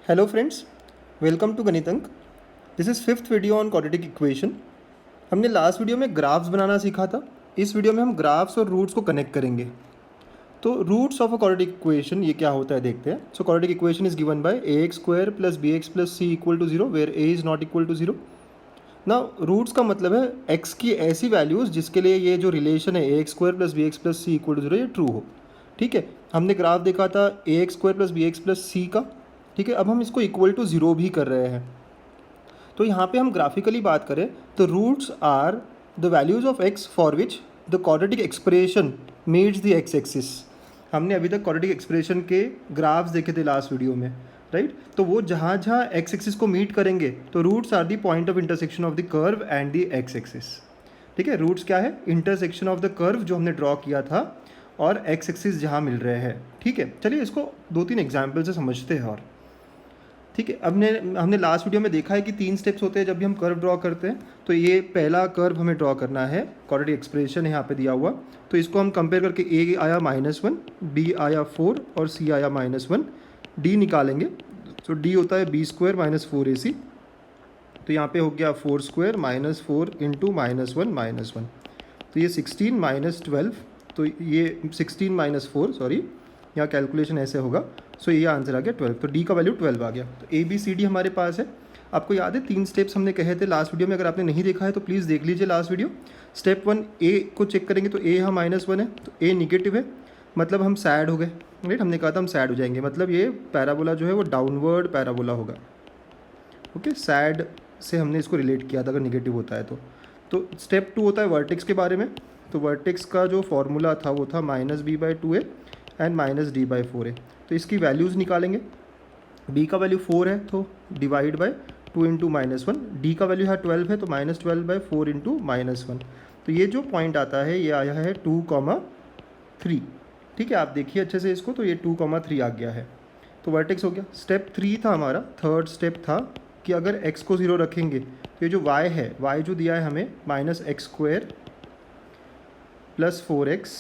Hello friends, welcome to गणित अंक। This is fifth video on quadratic equation. हमने last video में graphs बनाना सीखा था। इस वीडियो में हम ग्राफ्स और रूट्स को कनेक्ट करेंगे। तो roots of a quadratic equation ये क्या होता है देखते हैं। So quadratic equation is given by a x square plus B x plus C equal to zero where a is not equal to zero. ना रूट्स का मतलब है एक्स की ऐसी वैल्यूज़ जिसके लिए ये जो रिलेशन है A x square plus B x plus C equal to zero ये ट्रू हो। ठीक है, हमने ग्राफ देखा था A x square plus B x plus C का। ठीक है, अब हम इसको इक्वल टू ज़ीरो भी कर रहे हैं। तो यहाँ पे हम ग्राफिकली बात करें तो roots are the values of x for which the quadratic expression meets the x axis. हमने अभी तक क्वाड्रेटिक एक्सप्रेशन के ग्राफ्स देखे थे लास्ट वीडियो में, राइट। तो वो जहाँ जहाँ एक्स एक्सिस को मीट करेंगे तो roots are the point of intersection of the curve and the x axis. ठीक है, रूट्स क्या है? इंटरसेक्शन ऑफ द कर्व जो हमने ड्रॉ किया था और एक्स एक्सिस जहाँ मिल रहे हैं। ठीक है, चलिए इसको दो तीन एग्जाम्पल से समझते हैं। और ठीक है, हमने लास्ट वीडियो में देखा है कि तीन स्टेप्स होते हैं जब भी हम कर्व ड्रॉ करते हैं। तो ये पहला कर्व हमें ड्रॉ करना है, क्वाड्रेटिक एक्सप्रेशन है यहाँ पे दिया हुआ। तो इसको हम कंपेयर करके ए आया -1, बी आया 4 और सी आया -1, डी निकालेंगे। तो डी होता है बी स्क्वायर माइनस 4ac। तो यहाँ पे हो गया 4 स्क्वायर माइनस 4 इंटू -1 तो ये 16 माइनस 12। तो ये 16 माइनस 4 सॉरी, यहाँ कैलकुलेशन ऐसे होगा। सो ये आंसर आ गया 12। तो डी का वैल्यू 12 आ गया। तो ए बी सी डी हमारे पास है। आपको याद है तीन स्टेप्स हमने कहे थे लास्ट वीडियो में। अगर आपने नहीं देखा है तो प्लीज़ देख लीजिए लास्ट वीडियो। स्टेप 1 ए को चेक करेंगे तो ए यहाँ -1 है, तो ए निगेटिव है, मतलब हम सैड हो गए, राइट। हमने कहा था हम सैड हो जाएंगे, मतलब ये पैराबोला जो है वो डाउनवर्ड पैराबोला होगा। ओके, सैड से हमने इसको रिलेट किया था अगर निगेटिव होता है तो स्टेप 2 होता है वर्टेक्स के बारे में। तो वर्टेक्स का जो फॉर्मूला था वो था -b/2a एंड -d/4a। तो इसकी वैल्यूज़ निकालेंगे। b का वैल्यू 4 है तो डिवाइड बाय 2 इंटू -1। डी का वैल्यू है 12 है तो -12/4 इंटू -1। तो ये जो पॉइंट आता है ये आया है 2,3। ठीक है, आप देखिए अच्छे से इसको। तो ये 2,3 आ गया है। तो वर्टेक्स हो गया। स्टेप 3 था हमारा, थर्ड स्टेप था कि अगर x को 0 रखेंगे तो ये जो y है, y जो दिया है हमें -x² प्लस 4x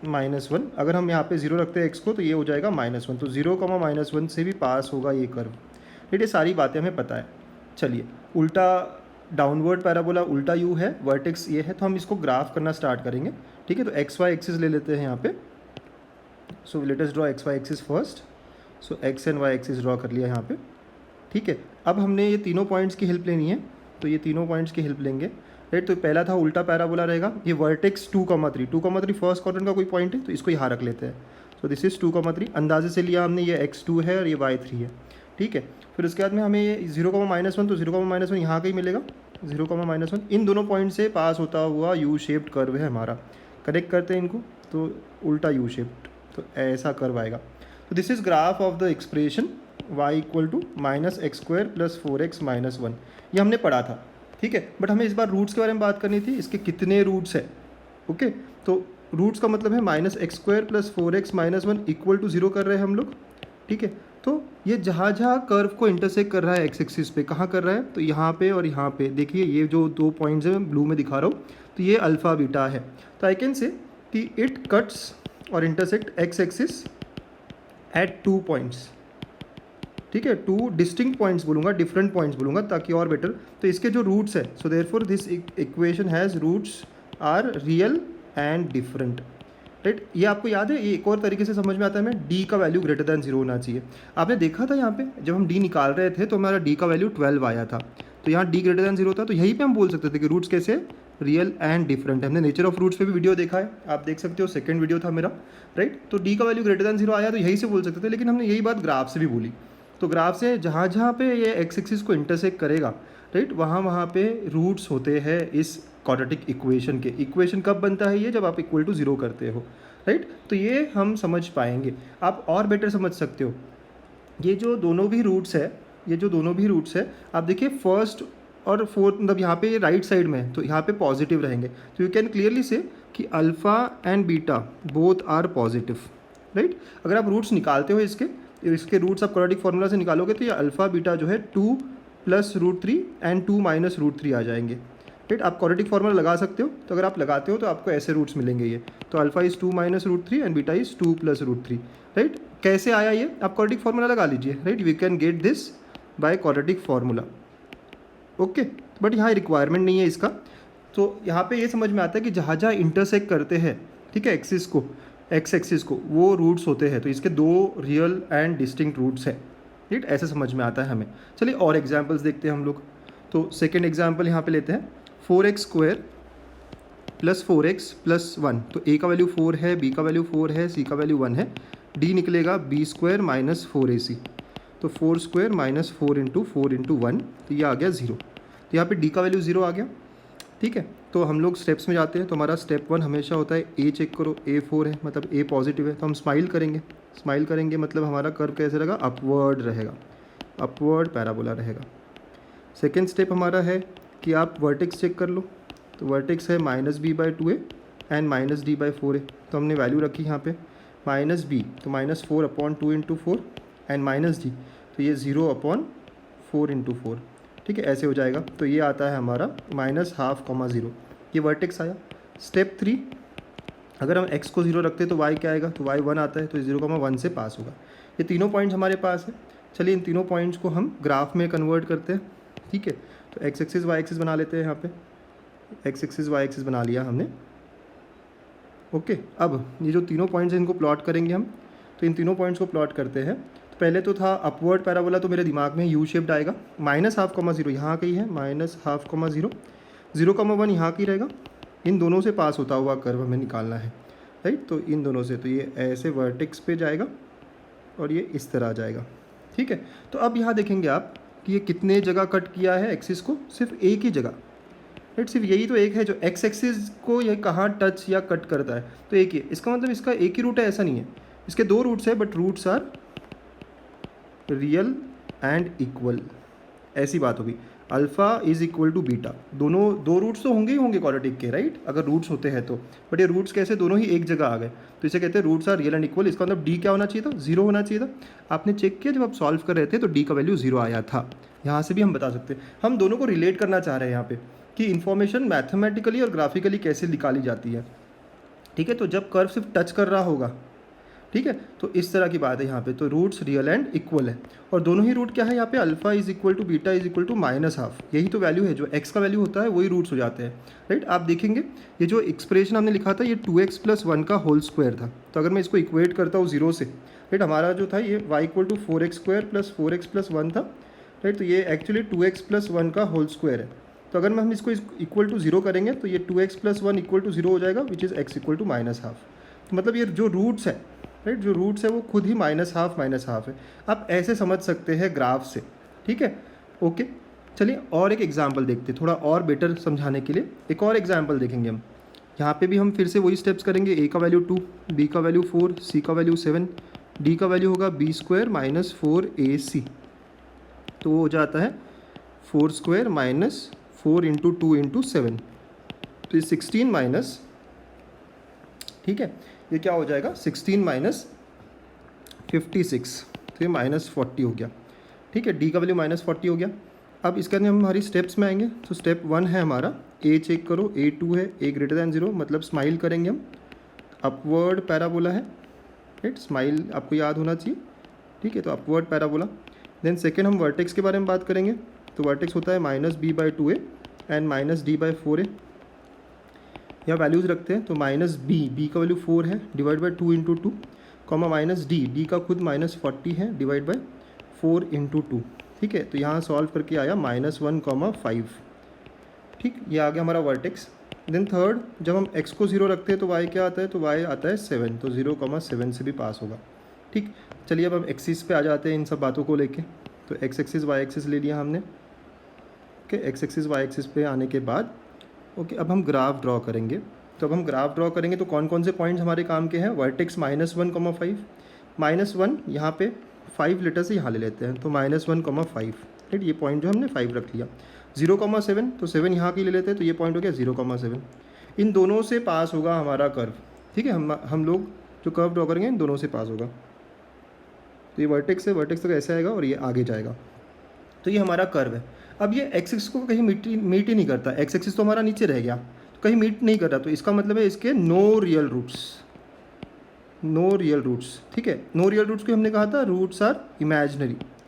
-1, अगर हम यहाँ पे 0 रखते हैं x को तो ये हो जाएगा -1। तो 0, -1 से भी पास होगा ये कर्व। ये सारी बातें हमें पता है। चलिए, उल्टा डाउनवर्ड पैराबोला उल्टा यू है, वर्टेक्स ये है, तो हम इसको ग्राफ करना स्टार्ट करेंगे। ठीक है, तो एक्स वाई एक्सिस ले लेते हैं यहाँ पे। So let us draw x y axis first. So x and y axis draw कर लिया यहाँ पे। ठीक है, अब हमने ये तीनों पॉइंट्स की हेल्प लेनी है। तो ये तीनों पॉइंट्स की हेल्प लेंगे, राइट। तो पहला था उल्टा पैराबोला रहेगा। ये वर्टेक्स 2,3 फर्स्ट क्वाड्रेंट का कोई पॉइंट है तो इसको यहाँ रख लेते हैं। So this is 2,3। अंदाजे से लिया हमने, ये x2 है और ये y3 है। ठीक है, फिर उसके बाद में हमें ये 0,-1, तो 0,-1 यहाँ का ही मिलेगा। 0,-1 इन दोनों पॉइंट से पास होता हुआ यू शेप्ड कर्व है हमारा। कनेक्ट करते हैं इनको तो उल्टा यू शेप्ड, तो ऐसा कर्व आएगा। तो this is graph of the expression y equal to -x² plus 4x -1। ये हमने पढ़ा था। ठीक है, बट हमें इस बार रूट्स के बारे में बात करनी थी, इसके कितने रूट्स है। ओके, तो रूट्स का मतलब है -x² plus 4x -1 equal to 0 कर रहे हैं हम लोग। ठीक है, तो ये जहाँ जहाँ कर्व को इंटरसेक्ट कर रहा है एक्स एक्सिस पे, कहाँ कर रहा है? तो यहाँ पे और यहाँ पे। देखिए ये जो दो पॉइंट्स हैं मैं ब्लू में दिखा रहा हूँ, तो ये अल्फ़ा बीटा है। तो आई कैन से कि इट कट्स और intersect x axis at 2 points. ठीक है, 2 डिस्टिंक्ट पॉइंट्स बोलूँगा, डिफरेंट पॉइंट्स बोलूँगा ताकि और बेटर। तो इसके जो रूट्स है, so therefore this equation has roots are real and different, right. ये आपको याद है, ये एक और तरीके से समझ में आता है हमें, डी का वैल्यू ग्रेटर दैन 0 होना चाहिए। आपने देखा था यहाँ पे जब हम डी निकाल रहे थे तो हमारा डी का वैल्यू 12 आया था। तो यहाँ डी ग्रेटर दैन 0 था, तो यहीं पे हम बोल सकते थे कि रूट्स कैसे रियल एंड डिफरेंट है। हमने नेचर ऑफ रूट्स पे भी वीडियो देखा है, आप देख सकते हो, सेकंड वीडियो था मेरा, राइट। तो डी का वैल्यू ग्रेटर दैन 0 आया तो यहीं से बोल सकते थे, लेकिन हमने यही बात ग्राफ से भी बोली। तो ग्राफ से जहाँ जहाँ पे ये एक्स एक्सिस को इंटरसेक्ट करेगा, राइट, वहाँ पे रूट्स होते हैं इस क्वाड्रेटिक इक्वेशन के। इक्वेशन कब बनता है? ये जब आप इक्वल टू 0 करते हो, राइट। तो ये हम समझ पाएंगे। आप और बेटर समझ सकते हो, ये जो दोनों भी रूट्स है, आप देखिए फर्स्ट और फोर्थ, मतलब यहाँ पे ये राइट साइड में है तो यहाँ पे पॉजिटिव रहेंगे। तो यू कैन क्लियरली से कि alpha and beta both are positive, right. अगर आप रूट्स निकालते हो इसके रूट्स आप क्वाड्रेटिक फार्मूला से निकालोगे तो ये अल्फ़ा बीटा जो है 2 + √3 एंड 2 - √3 आ जाएंगे। राइट। आप क्वाड्रेटिक फॉर्मूला लगा सकते हो, तो अगर आप लगाते हो तो आपको ऐसे रूट्स मिलेंगे ये, तो alpha is 2 minus root 3 and beta is 2 plus root 3, right. कैसे आया ये, आप क्वाड्रेटिक फॉर्मूला लगा लीजिए, right. We can get this by quadratic formula, okay. But यहाँ रिक्वायरमेंट नहीं है इसका। तो यहाँ पे ये समझ में आता है कि जहाँ जहाँ इंटरसेक्ट करते हैं, ठीक है, एक्सिस को, एक्स एक्सिस को, वो रूट्स होते हैं, तो इसके दो रियल एंड डिस्टिंक्ट रूट्स हैं, राइट। ऐसे समझ में आता है हमें। चलिए और एग्जांपल्स देखते हैं हम लोग। तो सेकेंड एग्जांपल यहाँ पे लेते हैं, 4x square plus 4x plus 1। तो a का वैल्यू 4 है, b का वैल्यू 4 है, c का वैल्यू 1 है, d निकलेगा b स्क्वायर माइनस 4ac। तो 4 स्क्वायर माइनस 4 इंटू 1, तो ये आ गया 0। तो यहाँ पे d का वैल्यू 0 आ गया, ठीक है। तो हम लोग स्टेप्स में जाते हैं, तो हमारा स्टेप 1 हमेशा होता है a चेक करो, a 4 है मतलब a पॉजिटिव है, तो हम स्माइल करेंगे मतलब हमारा कर्व कैसे रहेगा, अपवर्ड रहेगा, अपवर्ड पैराबोला रहेगा। सेकेंड स्टेप हमारा है कि आप वर्टेक्स चेक कर लो, तो वर्टेक्स है -b/2a एंड -d/4a। तो हमने वैल्यू रखी यहाँ पे -b, तो -4/2 इंटू 4 एंड -d, तो ये 0/4 इंटू 4, ठीक है, ऐसे हो जाएगा। तो ये आता है हमारा -0.5, ये वर्टेक्स आया। स्टेप 3, अगर हम x को 0 रखते हैं तो y क्या आएगा, तो y 1 आता है, तो 0,1 से पास होगा। ये तीनों पॉइंट्स हमारे पास है। चलिए इन तीनों पॉइंट्स को हम ग्राफ में कन्वर्ट करते हैं, ठीक है। तो x एक्सिस y एक्सिस बना लेते हैं, यहाँ पे x एक्सिस y एक्सिस बना लिया हमने, ओके। अब ये जो तीनों पॉइंट्स हैं इनको प्लॉट करेंगे हम, तो इन तीनों पॉइंट्स को प्लॉट करते हैं। तो पहले तो था अपवर्ड पैराबोला, तो मेरे दिमाग में यू शेप्ड आएगा, -0.5, यहाँ कहीं है -0.5, 0,1 यहाँ की रहेगा। इन दोनों से पास होता हुआ कर्व हमें निकालना है, राइट। तो इन दोनों से, तो ये ऐसे वर्टेक्स पे जाएगा और ये इस तरह आ जाएगा, ठीक है। तो अब यहाँ देखेंगे आप कि ये कितने जगह कट किया है एक्सिस को, सिर्फ एक ही जगह, राइट। सिर्फ यही तो एक है जो एक्स एक्सिस को ये कहाँ टच या कट करता है, तो एक ही है। इसका मतलब इसका एक ही रूट है ऐसा नहीं है, इसके दो रूट्स है, but roots are real and equal, ऐसी बात होगी। Alpha is equal to beta, दोनों दो रूट्स तो होंगे ही होंगे क्वाड्रेटिक के, राइट, अगर रूट्स होते हैं तो। बट ये रूट्स कैसे, दोनों ही एक जगह आ गए, तो इसे कहते हैं roots are real and equal. इसका मतलब डी क्या होना चाहिए था, 0 होना चाहिए था। आपने चेक किया जब आप सॉल्व कर रहे थे तो डी का वैल्यू 0 आया था। यहाँ से भी हम बता सकते हैं, हम दोनों को रिलेट करना चाह रहे हैं यहाँ पे कि इन्फॉर्मेशन मैथमेटिकली और ग्राफिकली कैसे निकाली जाती है, ठीक है। तो जब कर्व सिर्फ टच कर रहा होगा, ठीक है, तो इस तरह की बात है यहाँ पे। तो रूट्स रियल एंड इक्वल है, और दोनों ही रूट क्या है यहाँ पे, alpha is equal to beta is equal to -0.5, यही तो वैल्यू है, जो x का वैल्यू होता है वही रूट्स हो जाते हैं, राइट। आप देखेंगे ये जो एक्सप्रेशन हमने लिखा था ये 2x + 1 का होल स्क्वायर था। तो अगर मैं इसको इक्वेट करता हूँ 0 से, राइट, हमारा जो था ये y equal to 4x² + 4x + 1 था, राइट। तो ये एक्चुअली 2x + 1 का होल स्क्वायर है। तो अगर हम इसको इक्वल टू 0 करेंगे तो ये 2x + 1 इक्वल टू 0 हो जाएगा, which is x equal to -0.5। तो मतलब ये जो रूट्स है, राइट, जो रूट्स है वो खुद ही -0.5 है। आप ऐसे समझ सकते हैं ग्राफ से, ठीक है, ओके। चलिए और एक एग्जांपल देखते हैं, थोड़ा और बेटर समझाने के लिए एक और एग्जांपल देखेंगे हम। यहाँ पे भी हम फिर से वही स्टेप्स करेंगे, a का वैल्यू 2, b का वैल्यू 4, c का वैल्यू 7, d का वैल्यू होगा b² - 4ac। तो वो हो जाता है 4² - 4 इंटू 2 इंटू 7, तो ये 16 माइनस, ठीक है, ये क्या हो जाएगा 16 - 56, तो ये -40 हो गया, ठीक है। डी का वैल्यू -40 हो गया। अब इसके अंदर हम हमारी स्टेप्स में आएंगे। तो स्टेप 1 है हमारा, ए चेक करो, a2 है, a > 0, मतलब स्माइल करेंगे हम, अपवर्ड पैराबोला है, राइट, स्माइल आपको याद होना चाहिए, ठीक है। तो अपवर्ड पैराबोला। देन सेकेंड हम वर्टेक्स के बारे में बात करेंगे। तो वर्टेक्स होता है -b/2a एंड -d/4a। यहाँ वैल्यूज़ रखते हैं, तो -b का वैल्यू 4 है, divide by 2 into 2, comma -d का खुद -40 है, डिवाइड बाई 4 इंटू 2, ठीक है। तो यहाँ सॉल्व करके आया -1,5, ठीक, ये आ गया हमारा वर्टेक्स। देन थर्ड, जब हम x को 0 रखते हैं तो y क्या आता है, तो y आता है 7, तो 0,7 से भी पास होगा, ठीक। चलिए अब हम एक्सिस पे आ जाते हैं इन सब बातों को लेके। तो x एक्सिस y एक्सिस ले लिया हमने, okay. x axis y axis पे आने के बाद, ओके, अब हम ग्राफ ड्रॉ करेंगे। तो अब हम ग्राफ ड्रॉ करेंगे तो कौन कौन से पॉइंट्स हमारे काम के हैं, वर्टेक्स -1,5, -1 यहाँ पे 5 लेटर से यहाँ ले लेते हैं, तो -1,5, राइट, ये पॉइंट जो हमने 5 रख लिया। 0,7, तो 7 यहाँ की ले लेते हैं, तो ये पॉइंट हो गया 0,7। इन दोनों से पास होगा हमारा कर्व, ठीक है। हम लोग जो कर्व ड्रॉ करेंगे इन दोनों से पास होगा। तो ये वर्टेक्स है, वर्टेक्स तक ऐसे आएगा और ये आगे जाएगा, तो ये हमारा कर्व है। अब ये एक्स एक्सिस को कहीं मीट ही नहीं करता, एक्स एक्सिस तो हमारा नीचे रह गया, तो कहीं मीट नहीं कर रहा, तो इसका मतलब है इसके no real roots, no real roots. ठीक है, नो रियल रूट्स को हमने कहा था roots are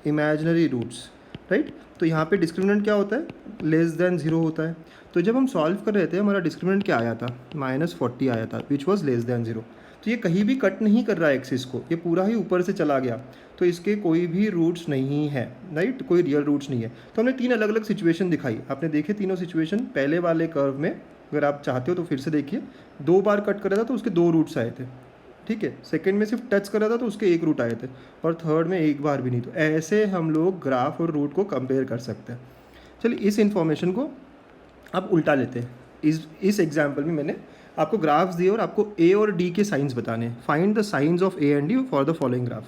imaginary roots, right. तो यहाँ पे डिस्क्रिमिनेंट क्या होता है, लेस देन 0 होता है। तो जब हम सॉल्व कर रहे थे हमारा डिस्क्रिमिनेंट क्या आया था, -40 आया था, विच वॉज लेस देन 0। तो ये कहीं भी कट नहीं कर रहा है एक्सिस को, ये पूरा ही ऊपर से चला गया, तो इसके कोई भी रूट्स नहीं है, राइट, कोई रियल रूट्स नहीं है। तो हमने 3 अलग अलग सिचुएशन दिखाई, आपने देखे तीनों सिचुएशन। पहले वाले कर्व में अगर आप चाहते हो तो फिर से देखिए, 2 बार कट कर रहा था तो उसके 2 रूट्स आए थे, ठीक है। सेकंड में सिर्फ टच कर रहा था तो उसके 1 रूट आए थे, और थर्ड में एक बार भी नहीं। तो ऐसे हम लोग ग्राफ और रूट को कंपेयर कर सकते हैं। चलिए इस इन्फॉर्मेशन को अब उल्टा लेते हैं। इस एग्जाम्पल में मैंने आपको ग्राफ्स दिए और आपको ए और डी के साइंस बताने हैं। Find the science of A and D for the following graph.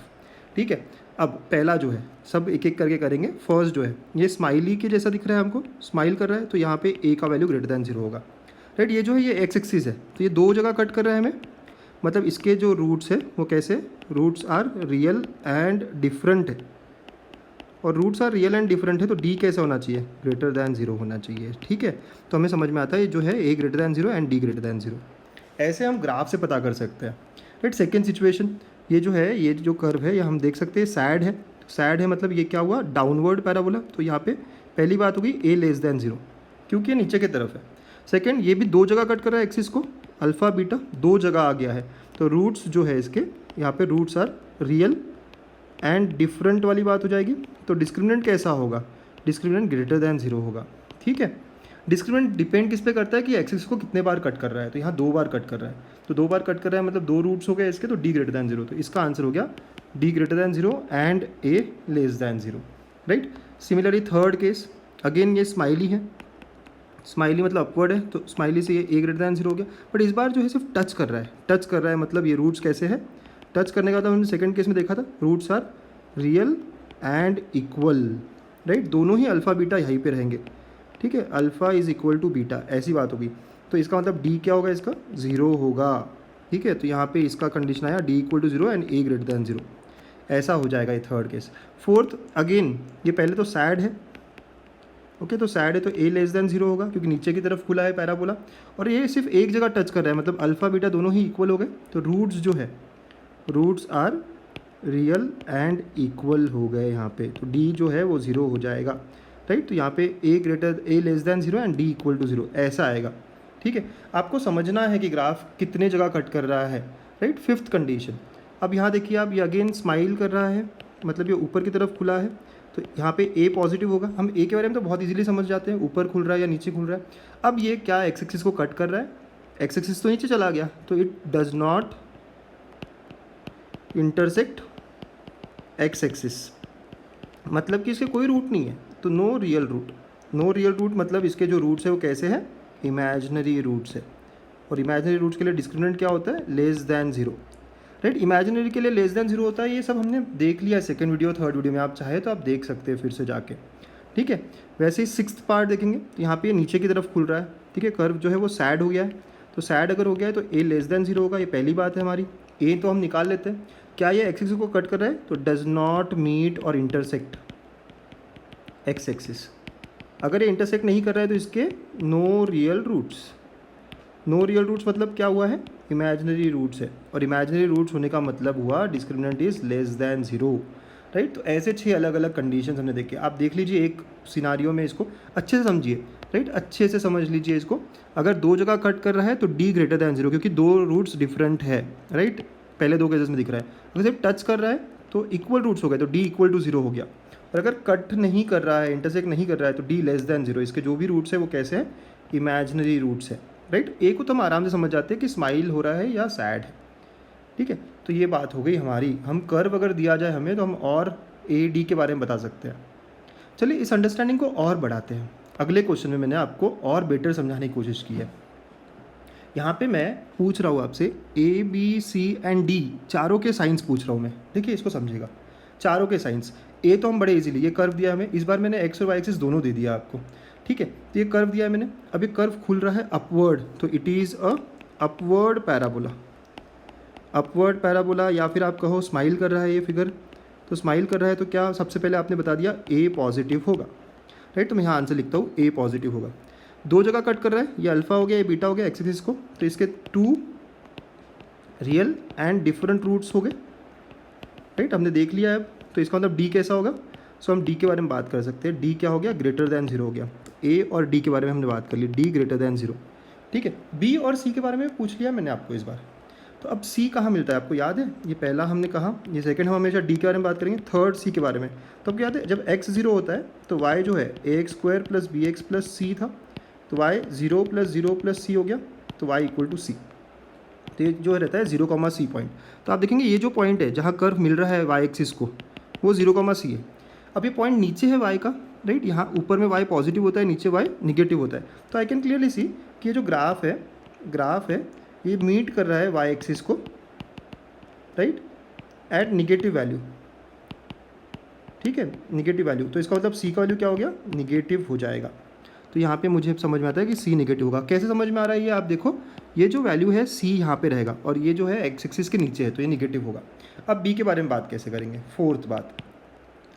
ठीक है, अब पहला जो है सब एक एक करके करेंगे। फर्स्ट जो है ये स्माइली के जैसा दिख रहा है, हमको स्माइल कर रहा है, तो यहाँ पे ए का वैल्यू ग्रेटर दैन 0 होगा, राइट। ये जो है ये एक्स एक्सिस है, तो ये 2 जगह कट कर रहा है हमें, मतलब इसके जो रूट्स है वो कैसे, roots are real and different है, और roots are real and different है, तो डी कैसे होना चाहिए, ग्रेटर दैन 0 होना चाहिए। ठीक है, तो हमें समझ में आता है ये जो है A greater than 0 and D greater than 0। ऐसे हम ग्राफ से पता कर सकते हैं, राइट। सेकेंड सिचुएशन, ये जो है ये जो कर्व है ये हम देख सकते हैं सैड है, सैड है मतलब ये क्या हुआ, डाउनवर्ड पैराबोला। तो यहाँ पे पहली बात होगी ए लेस दैन 0, क्योंकि ये नीचे की तरफ है। सेकेंड, ये भी 2 जगह कट कर रहा है एक्सिस को, अल्फ़ा बीटा 2 जगह आ गया है, तो रूट्स जो है इसके यहाँ पे roots are real and different वाली बात हो जाएगी। तो डिस्क्रिमिनेंट कैसा होगा, डिस्क्रिमिनेंट ग्रेटर दैन 0 होगा। ठीक है, डिस्क्रिमिनेंट डिपेंड किस पे करता है कि एक्सिस को कितने बार कट कर रहा है, तो यहाँ 2 बार कट कर रहा है, तो 2 बार कट कर रहा है मतलब 2 रूट्स हो गए इसके, तो डी ग्रेटर दैन 0। तो इसका आंसर हो गया D greater than 0 and A less than 0, right. Similarly third case, again ये स्माइली है, स्माइली मतलब अपवर्ड है, तो स्माइली से ये ए ग्रेटर दैन 0 हो गया, बट इस बार जो है सिर्फ टच कर रहा है, टच कर रहा है मतलब ये रूट्स कैसे है, टच करने का तो हमने सेकंड केस में देखा था, roots are real and equal, right. दोनों ही अल्फ़ा बीटा यहीं पे रहेंगे, ठीक है, alpha is equal to beta, ऐसी बात होगी। तो इसका मतलब डी क्या होगा, इसका 0 होगा। ठीक है, तो यहाँ पे इसका कंडीशन आया D equal to 0 and a greater than 0, ऐसा हो जाएगा ये थर्ड केस। फोर्थ, अगेन ये पहले तो सैड है, ओके, तो सैड है तो ए लेस दैन 0 होगा, क्योंकि नीचे की तरफ खुला है पैराबोला, और ये सिर्फ एक जगह टच कर रहा है, मतलब अल्फ़ा बीटा दोनों ही इक्वल हो गए, तो रूट्स जो है roots are real and equal हो गए यहाँ पे, तो डी जो है वो 0 हो जाएगा, राइट। तो यहाँ पे A less than 0 and D equal to 0 ऐसा आएगा। ठीक है, आपको समझना है कि ग्राफ कितने जगह कट कर रहा है, राइट। फिफ्थ कंडीशन, अब यहाँ देखिए आप, ये अगेन स्माइल कर रहा है, मतलब ये ऊपर की तरफ खुला है, तो यहाँ पे ए पॉजिटिव होगा। हम ए के बारे में तो बहुत इजीली समझ जाते हैं, ऊपर खुल रहा है या नीचे खुल रहा है। अब ये क्या एक्स एक्सिस को कट कर रहा है, एक्स एक्सिस तो नीचे चला गया, तो it does not intersect x axis, मतलब कि इसके कोई रूट नहीं है, तो no real root. No real root मतलब इसके जो रूट्स है वो कैसे हैं, इमेजिनरी रूट्स है, और इमेजिनरी रूट्स के लिए डिस्क्रिमिनेंट क्या होता है, लेस दैन 0, राइट। इमेजिनरी के लिए लेस दैन 0 होता है, ये सब हमने देख लिया सेकंड वीडियो थर्ड वीडियो में, आप चाहे तो आप देख सकते हैं फिर से जाके। ठीक है, वैसे ही सिक्स्थ पार्ट देखेंगे, तो यहाँ पे नीचे की तरफ खुल रहा है, ठीक है, कर्व जो है वो सैड हो गया है, तो सैड अगर हो गया है तो ए लेस दैन 0 होगा, ये पहली बात है हमारी। ए तो हम निकाल लेते हैं, क्या ये एक्स एक्सिस को कट कर रहा है, तो डज नॉट मीट और इंटरसेक्ट एक्स एक्सिस। अगर ये इंटरसेक्ट नहीं कर रहा है तो इसके no real roots. No real roots मतलब क्या हुआ है, इमेजिनरी रूट्स है, और इमेजिनरी रूट्स होने का मतलब हुआ discriminant is less than 0, right. तो ऐसे 6 अलग अलग कंडीशन हमने देखे, आप देख लीजिए एक सिनारियो में, इसको अच्छे से समझिए, राइट, अच्छे से समझ लीजिए इसको। अगर 2 जगह कट कर रहा है तो डी ग्रेटर दैन 0, क्योंकि 2 रूट्स डिफरेंट है, राइट, पहले 2 केसेस में दिख रहा है। अगर सिर्फ टच कर रहा है तो इक्वल रूट्स हो गए, तो डी इक्वल टू 0 हो गया, और अगर कट नहीं कर रहा है, इंटरसेक्ट नहीं कर रहा है, तो डी लेस दैन 0, इसके जो भी रूट्स है वो कैसे हैं, इमेजिनरी रूट्स है, राइट। ए को तो हम आराम से समझ जाते हैं कि स्माइल हो रहा है या सैड है। ठीक है, तो ये बात हो गई हमारी। हम कर्व अगर दिया जाए हमें तो हम और ए डी के बारे में बता सकते हैं। चलिए इस अंडरस्टैंडिंग को और बढ़ाते हैं। अगले क्वेश्चन में मैंने आपको और बेटर समझाने की कोशिश की है। यहाँ पे मैं पूछ रहा हूँ आपसे A B C and D चारों के साइंस पूछ रहा हूँ मैं। देखिए इसको समझिएगा, चारों के साइंस। ए तो हम बड़े इजीली, ये कर्व दिया हमें, इस बार मैंने एक्स और वाई एक्सिस दोनों दे दिया आपको। ठीक है, तो ये कर्व दिया है मैंने, अब ये कर्व खुल रहा है अपवर्ड, तो it is a upward parabola. Upward parabola, या फिर आप कहो स्माइल कर रहा है ये फिगर, तो स्माइल कर रहा है तो क्या, सबसे पहले आपने बता दिया ए पॉजिटिव होगा। राइट। तो मैं यहाँ आंसर लिखता हूँ ए पॉजिटिव होगा। दो जगह कट कर रहा है, ये अल्फा हो गया, ये बीटा हो गया एक्स एक्सिस को, तो इसके 2 रियल एंड डिफरेंट रूट्स हो गए, राइट। हमने देख लिया है अब, तो इसका मतलब डी कैसा होगा। सो हम डी के बारे में बात कर सकते हैं। डी क्या हो गया, ग्रेटर दैन 0 हो गया। ए और डी के बारे में हमने बात कर ली, डी ग्रेटर दैन 0, ठीक है। बी और सी के बारे में पूछ लिया मैंने आपको इस बार। तो अब सी कहाँ मिलता है आपको याद है, ये पहला हमने कहा, ये सेकंड हम हमेशा डी के बारे में बात करेंगे, थर्ड सी के बारे में। तो आपको याद है जब x 0 होता है तो y जो है ax² प्लस bx प्लस सी था, तो y 0 प्लस 0 प्लस सी हो गया, तो y इक्वल टू सी। तो ये जो रहता है 0, c पॉइंट। तो आप देखेंगे ये जो पॉइंट है जहाँ कर्व मिल रहा है y एक्सिस को, वो 0, c है। अब ये पॉइंट नीचे है y का, राइट। यहाँ ऊपर में y पॉजिटिव होता है, नीचे y निगेटिव होता है। तो आई कैन क्लियरली सी कि ये जो ग्राफ है ये मीट कर रहा है y एक्सिस को, राइट, एट निगेटिव वैल्यू, ठीक है, निगेटिव वैल्यू। तो इसका मतलब c का वैल्यू क्या हो गया, निगेटिव हो जाएगा। तो यहाँ पे मुझे समझ में आता है कि c निगेटिव होगा। कैसे समझ में आ रहा है ये आप देखो, ये जो वैल्यू है c यहाँ पे रहेगा और ये जो है x एक्सिस के नीचे है, तो ये निगेटिव होगा। अब b के बारे में बात कैसे करेंगे, फोर्थ बात,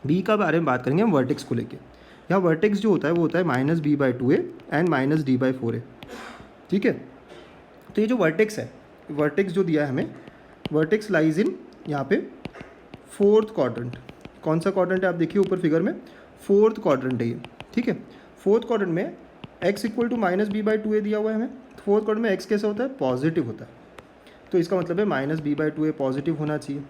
b का बारे में बात करेंगे हम वर्टेक्स को लेके। यहाँ वर्टेक्स जो होता है वो होता है -b/2a एंड -d/4a, ठीक है। तो ये जो वर्टेक्स है, वर्टेक्स जो दिया है हमें, वर्टेक्स लाइज इन यहाँ पे फोर्थ क्वाड्रेंट। कौन सा क्वाड्रेंट है आप देखिए ऊपर फिगर में, फोर्थ क्वाड्रेंट है ये, ठीक है। फोर्थ क्वाड्रेंट में x इक्वल टू -b/2a दिया हुआ है हमें। फोर्थ क्वाड्रेंट में x कैसा होता है, पॉजिटिव होता है। तो इसका मतलब है -b/2a पॉजिटिव होना चाहिए,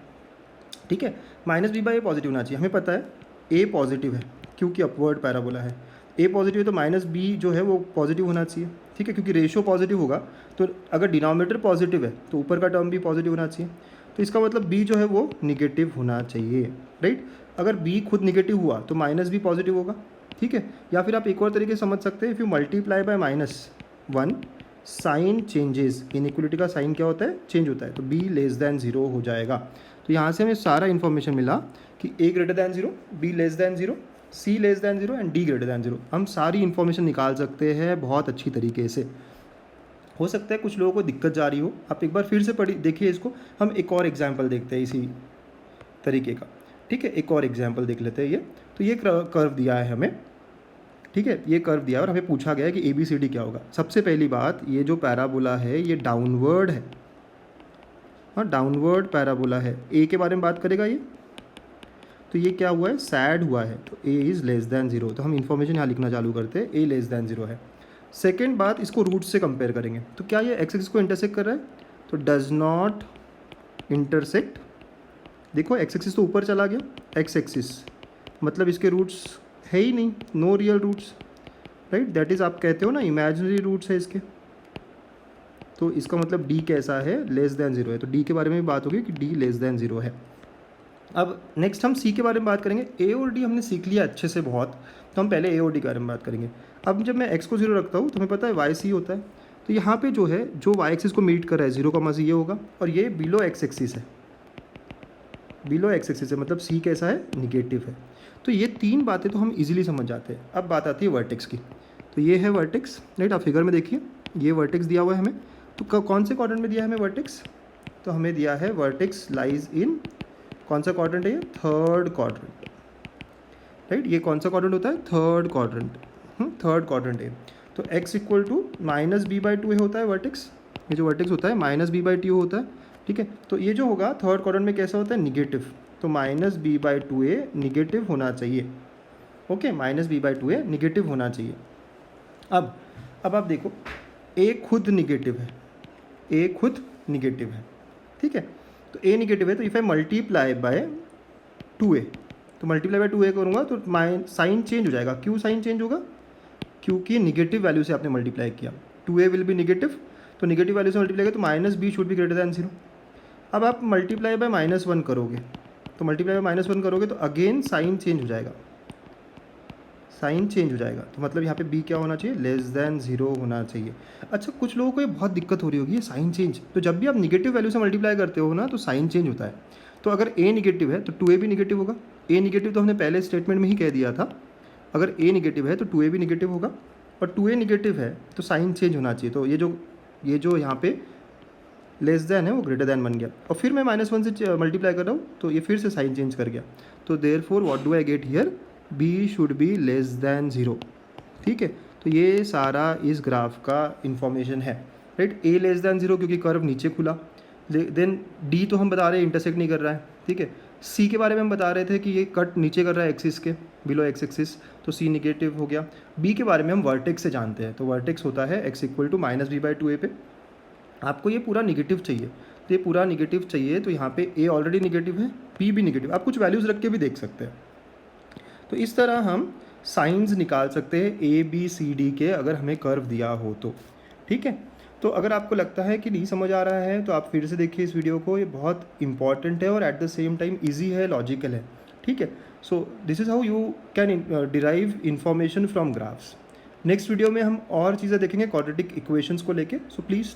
ठीक है। -b/a पॉजिटिव होना चाहिए। हमें पता है a पॉजिटिव है क्योंकि अपवर्ड पैराबोला है, a पॉजिटिव है तो -b जो है वो पॉजिटिव होना चाहिए, ठीक है। क्योंकि रेशियो पॉजिटिव होगा तो अगर डिनोमिनेटर पॉजिटिव है तो ऊपर का टर्म भी पॉजिटिव होना चाहिए। तो इसका मतलब b जो है वो निगेटिव होना चाहिए, राइट। अगर b खुद निगेटिव हुआ तो -b पॉजिटिव होगा, ठीक है। या फिर आप एक और तरीके से समझ सकते हैं, if you multiply by -1 sign changes, inequality का साइन क्या होता है, चेंज होता है, तो b लेस दैन 0 हो जाएगा। तो यहाँ से हमें सारा इन्फॉर्मेशन मिला कि a greater than 0, b less than 0, c less than 0 and d greater than 0। हम सारी इन्फॉर्मेशन निकाल सकते हैं बहुत अच्छी तरीके से। हो सकता है कुछ लोगों को दिक्कत जा रही हो, आप एक बार फिर से पढ़ी देखिए इसको। हम एक और एग्जाम्पल देखते हैं इसी तरीके का, ठीक है। एक और एग्जाम्पल देख लेते हैं ये। तो ये कर्व दिया है हमें, ठीक है, ये कर्व दिया है और हमें पूछा गया है कि ABCD क्या होगा। सबसे पहली बात, ये जो पैराबोला है ये डाउनवर्ड है, हाँ डाउनवर्ड पैराबोला है। ए के बारे में बात करेगा ये, तो ये क्या हुआ है, सैड हुआ है, तो a इज़ लेस दैन 0। तो हम इन्फॉर्मेशन यहाँ लिखना चालू करते हैं, a लेस दैन 0 है। सेकेंड बात, इसको रूट से कंपेयर करेंगे, तो क्या ये x एक्सिस को इंटरसेक्ट कर रहा है, तो डज नॉट इंटरसेक्ट। देखो x एक्सिस तो ऊपर चला गया, x एक्सिस मतलब इसके रूट्स है ही नहीं, no real roots, right. That is आप कहते हो ना इमेजिनरी रूट्स है इसके। तो इसका मतलब d कैसा है, लेस दैन 0 है। तो d के बारे में भी बात होगी कि d लेस दैन 0 है। अब नेक्स्ट हम c के बारे में बात करेंगे। a और d हमने सीख लिया अच्छे से बहुत, तो हम पहले a और d के बारे में बात करेंगे। अब जब मैं x को 0 रखता हूँ तो हमें पता है y c होता है। तो यहाँ पे जो है जो y एक्सिस को मीट कर रहा है 0, c ये होगा, और ये बिलो x एक्सिस है, बिलो x एक्सिस है, मतलब c कैसा है, निगेटिव है। तो ये तीन बातें तो हम इजीली समझ जाते हैं। अब बात आती है वर्टेक्स की। तो ये है वर्टेक्स, राइट। आप फिगर में देखिए ये वर्टेक्स दिया हुआ है हमें। तो कौन से क्वाड्रेंट में दिया है हमें वर्टेक्स, तो हमें दिया है वर्टेक्स लाइज इन, कौन सा क्वाड्रेंट है ये, थर्ड क्वाड्रेंट, राइट। ये कौन सा क्वाड्रेंट होता है, थर्ड क्वाड्रेंट, थर्ड क्वाड्रेंट है। तो x इक्वल टू -b/2a होता है वर्टेक्स, ये जो वर्टेक्स होता है -b/2 होता है, ठीक है। तो ये जो होगा थर्ड क्वाड्रेंट में कैसा होता है, निगेटिव, तो -b/2a निगेटिव होना चाहिए, ओके, -b/2a निगेटिव होना चाहिए। अब आप देखो a खुद निगेटिव है, a खुद निगेटिव है, ठीक है। तो a निगेटिव है, तो if I multiply by 2a, तो मल्टीप्लाई बाय 2a करूँगा तो साइन चेंज हो जाएगा। क्यों साइन चेंज होगा, क्योंकि निगेटिव वैल्यू से आपने मल्टीप्लाई किया, 2a विल बी निगेटिव, तो निगेटिव वैल्यू से मल्टीप्लाई किया तो -b should be greater than 0। अब आप मल्टीप्लाई बाय -1 करोगे, तो मल्टीप्लाई बाय -1 करोगे तो अगेन साइन चेंज हो जाएगा, साइन चेंज हो जाएगा। तो मतलब यहाँ पे b क्या होना चाहिए, लेस दैन 0 होना चाहिए। अच्छा, कुछ लोगों को ये बहुत दिक्कत हो रही होगी, ये साइन चेंज, तो जब भी आप निगेटिव वैल्यू से मल्टीप्लाई करते हो ना तो साइन चेंज होता है। तो अगर a निगेटिव है तो 2a भी निगेटिव होगा। a निगेटिव तो हमने पहले स्टेटमेंट में ही कह दिया था, अगर a निगेटिव है तो 2a भी निगेटिव होगा, और 2a निगेटिव है तो साइन चेंज होना चाहिए। तो ये जो यहाँ पे लेस दैन है वो ग्रेटर दैन बन गया, और फिर मैं -1 से मल्टीप्लाई कर रहा हूँ तो ये फिर से साइन चेंज कर गया। तो therefore what do I get here, B should be less than 0। ठीक है, तो ये सारा इस ग्राफ का इंफॉर्मेशन है, राइट। ए लेस दैन 0 क्योंकि कर्व नीचे खुला, देन डी तो हम बता रहे हैं इंटरसेक्ट नहीं कर रहा है, ठीक है। सी के बारे में हम बता रहे थे कि ये कट नीचे कर रहा है एक्सिस के, बिलो एक्स एक्सिस, तो सी निगेटिव हो गया। बी के बारे में हम वर्टेक्स से जानते हैं, तो वर्टेक्स होता है x इक्वल टू -b/2a पे। आपको ये पूरा निगेटिव चाहिए, तो ये पूरा निगेटिव चाहिए, तो यहाँ पे a ऑलरेडी निगेटिव है, b भी निगेटिव, आप कुछ वैल्यूज़ रख के भी देख सकते हैं। तो इस तरह हम साइंस निकाल सकते हैं ए बी सी डी के, अगर हमें कर्व दिया हो तो, ठीक है। तो अगर आपको लगता है कि नहीं समझ आ रहा है तो आप फिर से देखिए इस वीडियो को, ये बहुत इंपॉर्टेंट है और at the same time easy है, लॉजिकल है, ठीक है। So this is how you can derive information from graphs. Next video में हम और चीज़ें देखेंगे क्वाड्रेटिक इक्वेशंस को लेके, सो प्लीज़